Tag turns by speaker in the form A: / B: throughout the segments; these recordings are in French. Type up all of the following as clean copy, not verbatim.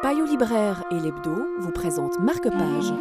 A: Payot Libraire et l'Hebdo vous présentent Marque-Page.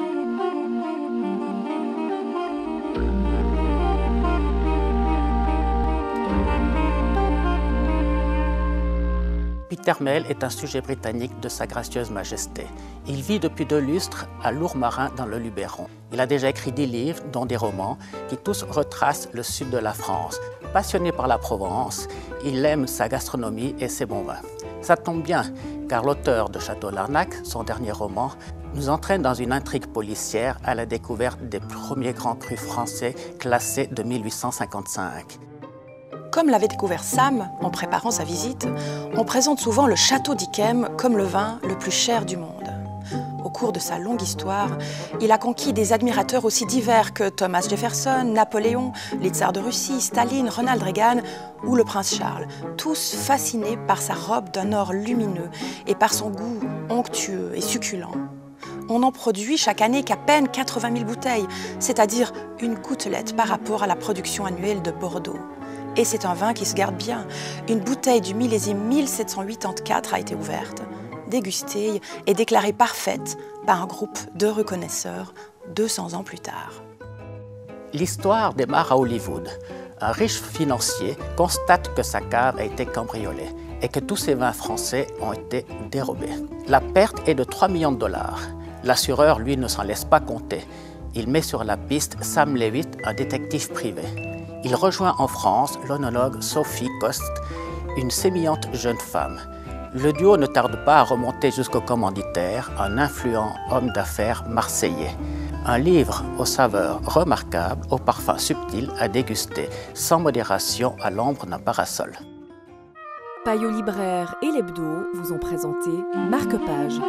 B: Peter Mayle est un sujet britannique de Sa Gracieuse Majesté. Il vit depuis 2 lustres à Lourmarin dans le Luberon. Il a déjà écrit 10 livres, dont des romans, qui tous retracent le sud de la France. Passionné par la Provence, il aime sa gastronomie et ses bons vins. Ça tombe bien, car l'auteur de Château-Larnac, son dernier roman, nous entraîne dans une intrigue policière à la découverte des premiers grands crus français classés de 1855.
C: Comme l'avait découvert Sam en préparant sa visite, on présente souvent le château d'Yquem comme le vin le plus cher du monde. Au cours de sa longue histoire, il a conquis des admirateurs aussi divers que Thomas Jefferson, Napoléon, les tsars de Russie, Staline, Ronald Reagan ou le prince Charles, tous fascinés par sa robe d'un or lumineux et par son goût onctueux et succulent. On n'en produit chaque année qu'à peine 80 000 bouteilles, c'est-à-dire une gouttelette par rapport à la production annuelle de Bordeaux. Et c'est un vin qui se garde bien. Une bouteille du millésime 1784 a été ouverte, dégustée et déclarée parfaite par un groupe d'heureux connaisseurs 200 ans plus tard.
B: L'histoire démarre à Hollywood. Un riche financier constate que sa cave a été cambriolée et que tous ses vins français ont été dérobés. La perte est de 3 millions de dollars. L'assureur, lui, ne s'en laisse pas compter. Il met sur la piste Sam Levitt, un détective privé. Il rejoint en France l'onologue Sophie Coste, une sémillante jeune femme. Le duo ne tarde pas à remonter jusqu'au commanditaire, un influent homme d'affaires marseillais. Un livre aux saveurs remarquables, au parfum subtil à déguster, sans modération à l'ombre d'un parasol.
A: Payot Libraire et l'Hebdo vous ont présenté Marque-Page.